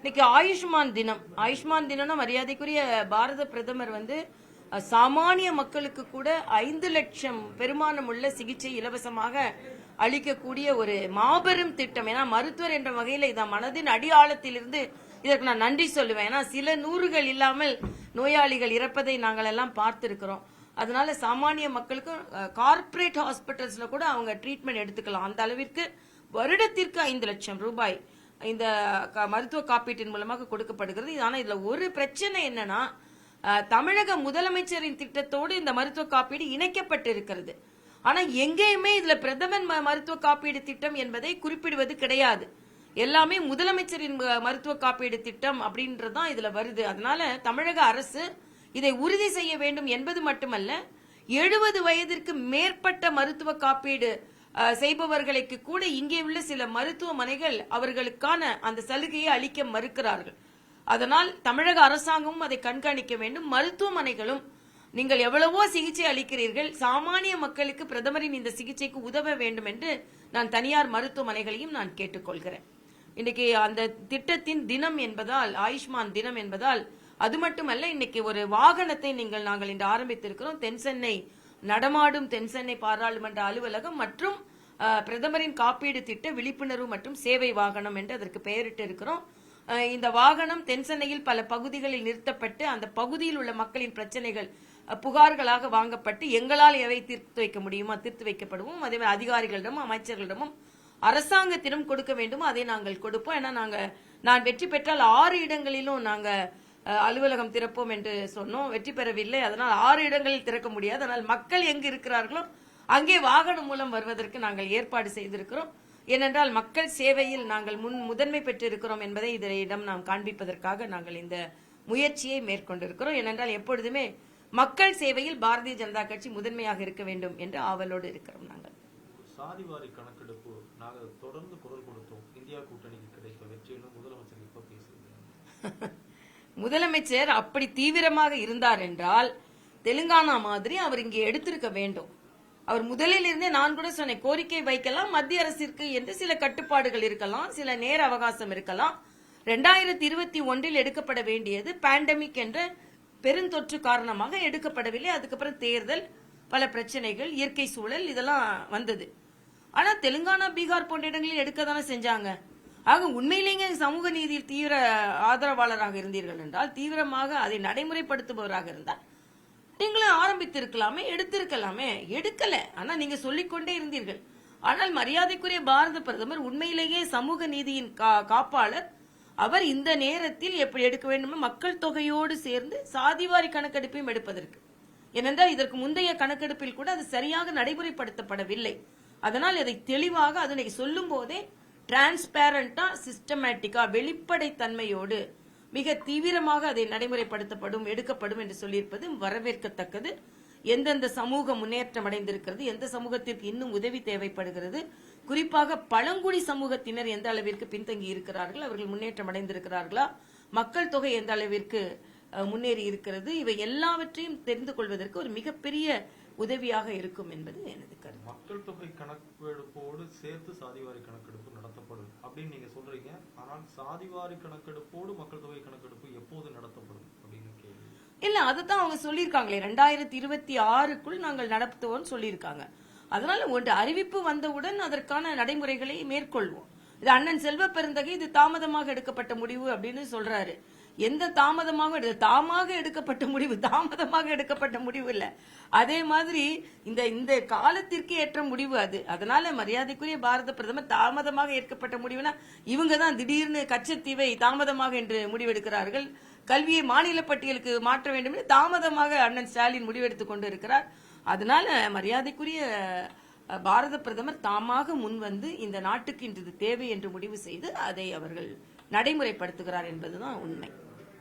இன்னைக்கு ஆயுஷ்மான் தினம்னா மரியாதைக்குரிய பாரத பிரதமர் சாமானிய மக்களுக்கு கூட 5 லட்சம் பெருமானம் உள்ள சிகிச்சை இலவசமாக அளிக்கக்கூடிய ஒரு மாபெரும் திட்டம். ஏன்னா மருத்துவர் என்ற வகையில் இதான் மனதின் அடியாழத்திலிருந்து இதற்கு நான் நன்றி சொல்லுவேன். ஏன்னா சில நூறுகள் இல்லாமல் நோயாளிகள் இறப்பதை நாங்கள் எல்லாம் பார்த்திருக்கிறோம். அதனால சாமானிய மக்களுக்கும் கார்ப்பரேட் ஹாஸ்பிட்டல்ஸ்ல கூட அவங்க ட்ரீட்மெண்ட் எடுத்துக்கலாம். அந்த அளவிற்கு வருடத்திற்கு 5 லட்சம் ரூபாய் இந்த மருத்துவ காப்பீட்டின் மூலமாக கொடுக்கப்படுகிறது. ஆனா இதுல ஒரு பிரச்சனை என்னன்னா, தமிழக முதலமைச்சரின் திட்டத்தோடு இந்த மருத்துவ காப்பீடு இணைக்கப்பட்டு இருக்கிறது. ஆனா எங்கேயுமே இதுல பிரதமர் மருத்துவ காப்பீடு திட்டம் என்பதை குறிப்பிடுவது கிடையாது. எல்லாமே முதலமைச்சரின் மருத்துவ காப்பீடு திட்டம் அப்படின்றதுதான் இதுல வருது. அதனால தமிழக அரசு இதை உறுதி செய்ய வேண்டும் என்பது மட்டுமல்ல, 70 வயதிற்கு மேற்பட்ட மருத்துவ காப்பீடு செய்பவர்களுக்கு கூட இங்கே உள்ள சில மருத்துவமனைகள் அவர்களுக்கான அந்த சலுகையை அளிக்க மறுக்கிறார்கள். அதனால் தமிழக அரசாங்கமும் அதை கண்காணிக்க வேண்டும். மருத்துவமனைகளும் நீங்கள் எவ்வளவோ சிகிச்சை அளிக்கிறீர்கள், சாமானிய மக்களுக்கு பிரதமரின் இந்த சிகிச்சைக்கு உதவ வேண்டும் என்று நான் தனியார் மருத்துவமனைகளையும் நான் கேட்டுக்கொள்கிறேன். இன்னைக்கு அந்த திட்டத்தின் தினம் என்பதால், ஆயுஷ்மான் தினம் என்பதால், அது மட்டுமல்ல, இன்னைக்கு ஒரு வாகனத்தை நாங்கள் இன்று ஆரம்பித்திருக்கிறோம். தென்சென்னை நடமாடும் தென்சென்னை பாராளுமன்ற அலுவலகம் மற்றும் பிரதமரின் காப்பீடு திட்ட விழிப்புணர்வு மற்றும் சேவை வாகனம் என்று அதற்கு பெயரிட்டு இருக்கிறோம். இந்த வாகனம் தென்சென்னையில் பல பகுதிகளில் நிறுத்தப்பட்டு அந்த பகுதியில் உள்ள மக்களின் பிரச்சனைகள் புகார்களாக வாங்கப்பட்டு எங்களால் எவை தீர்த்து வைக்க முடியுமோ தீர்த்து வைக்கப்படுவோம். அதே மாதிரி அதிகாரிகளிடமும் அமைச்சர்களிடமும் அரசாங்கத்திடம் கொடுக்க வேண்டுமோ அதை நாங்கள் கொடுப்போம். ஏன்னா நான் வெற்றி பெற்றால் 6 இடங்களிலும் நாங்க அலுவலகம் திறப்போம் என்று சொன்னோம். வெற்றி பெறவில்லை. அதனால் 6 இடங்களில் திறக்க முடியாது. அதனால் மக்கள் எங்கு இருக்கிறார்களோ அங்கே வாகனம் மூலம் வருவதற்கு நாங்கள் ஏற்பாடு செய்திருக்கிறோம். ஏனென்றால் மக்கள் சேவையில் நாங்கள் முதன்மை பெற்றிருக்கிறோம் என்பதை இதனிடம் நாம் காண்பிப்பதற்காக நாங்கள் இந்த முயற்சியை மேற்கொண்டிருக்கிறோம். ஏனென்றால் எப்பொழுதுமே மக்கள் சேவையில் பாரதிய ஜனதா கட்சி முதன்மையாக இருக்க வேண்டும் என்று ஆவலோடு இருக்கிறோம். நாங்கள் சாதிவாரி கணக்கெடுப்பு நாங்கள் தொடர்ந்து குரல் கொடுத்தோம். இந்தியா கூட்டணிக்கு கிடைத்த வெற்றியிலும் முதலமைச்சர் இப்ப பேசுகிறார். முதலமைச்சர் அப்படி தீவிரமாக இருந்தார் என்றால் தெலுங்கானா மாதிரி அவர் இங்கே எடுத்திருக்க வேண்டும். அவர் முதலில் இருந்தே நான் கூட சொன்னேன், கோரிக்கை வைக்கலாம் மத்திய அரசிற்கு என்று சில கட்டுப்பாடுகள் இருக்கலாம், சில நேர அவகாசம் இருக்கலாம். 2021 எடுக்கப்பட வேண்டியது பேண்டமிக் என்ற பெருந்தொற்று காரணமாக எடுக்கப்படவில்லை. அதுக்கப்புறம் தேர்தல், பல பிரச்சனைகள், இயற்கை சூழல் இதெல்லாம் வந்தது. ஆனா தெலுங்கானா, பீகார் போன்ற இடங்களில் எடுக்க தானே செஞ்சாங்க. ஆக உண்மையிலேயே சமூக நீதியில் தீவிர ஆதரவாளராக இருந்தீர்கள் என்றால், தீவிரமாக அதை நடைமுறைப்படுத்துபவராக இருந்தால் நீங்களும் ஆரம்பித்திருக்கலாமே, எடுத்திருக்கலாமே. எடுக்கல. ஆனா நீங்க சொல்லிக்கொண்டே இருந்தீர்கள். ஆனால் மரியாதைக்குரிய பாரத பிரதமர் உண்மையிலேயே சமூக நீதியின் காப்பாளர். அவர் இந்த நேரத்தில் எப்படி எடுக்க வேண்டும், மக்கள் தொகையோடு சேர்ந்து சாதிவாரி கணக்கெடுப்பையும் எடுப்பதற்கு. ஏனென்றால் இதற்கு முந்தைய கணக்கெடுப்பில் கூட அது சரியாக நடைமுறைப்படுத்தப்படவில்லை. அதனால் அதை தெளிவாக அதனை சொல்லும் போதே டிரான்ஸ்பேரண்டா, சிஸ்டமேட்டிக்கா, வெளிப்படைத்தன்மையோடு மிக தீவிரமாக அதை நடைமுறைப்படுத்தப்படும், எடுக்கப்படும் என்று சொல்லியிருப்பது வரவேற்கத்தக்கது. எந்தெந்த சமூகம் முன்னேற்றம் அடைந்திருக்கிறது, எந்த சமூகத்திற்கு இன்னும் உதவி தேவைப்படுகிறது, குறிப்பாக பழங்குடி சமூகத்தினர் எந்த அளவிற்கு பின்தங்கி இருக்கிறார்கள், அவர்கள் முன்னேற்றம் அடைந்திருக்கிறார்களா, மக்கள் தொகை எந்த அளவிற்கு முன்னேறி இருக்கிறது, இவை எல்லாவற்றையும் தெரிந்து கொள்வதற்கு ஒரு மிகப்பெரிய உதவியாக இருக்கும் என்பது எனது கருத்து. மக்கள் தொகை கணக்கெடுப்போடு சேர்த்து சாதிவாரி கணக்கெடுப்பு நடத்தப்படும் அப்படின்னு நீங்க சொல்றீங்க. ஆனால் சாதிவாரி கணக்கெடுப்போடு மக்கள் தொகை கணக்கெடுப்பு எப்போது நடத்தப்படும் அப்படின்னு கேள்வி. இல்ல, அதுதான் அவங்க சொல்லியிருக்காங்களே, 2026க்குள் நாங்கள் நடத்துவோம் சொல்லியிருக்காங்க. அதனால ஒன்று அறிவிப்பு வந்தவுடன் அதற்கான நடைமுறைகளை மேற்கொள்வோம். இது அண்ணன் செல்வ பெருந்தகை இது தாமதமாக எடுக்கப்பட்ட முடிவு அப்படின்னு சொல்றாரு. எந்த தாமதமாக எடுக்கப்பட்ட முடிவு, தாமதமாக எடுக்கப்பட்ட முடிவு இல்ல. அதே மாதிரி இந்த காலத்திற்கு ஏற்ற முடிவு அது. அதனால மரியாதைக்குரிய பாரத பிரதமர் தாமதமாக ஏற்கப்பட்ட முடிவுனா இவங்க தான் திடீர்னு கச்சத்தீவை தாமதமாக என்று முடிவெடுக்கிறார்கள். கல்வியை மாநில பட்டியலுக்கு மாற்ற வேண்டும் என்று தாமதமாக அண்ணன் ஸ்டாலின் முடிவெடுத்துக் கொண்டு இருக்கிறார். அதனால மரியாதைக்குரிய பாரத பிரதமர் தாமாக முன்வந்து இந்த நாட்டுக்கு இன்று தேவை என்று முடிவு செய்து அதை அவர்கள் நடைமுறைப்படுத்துகிறார் என்பதுதான் உண்மை.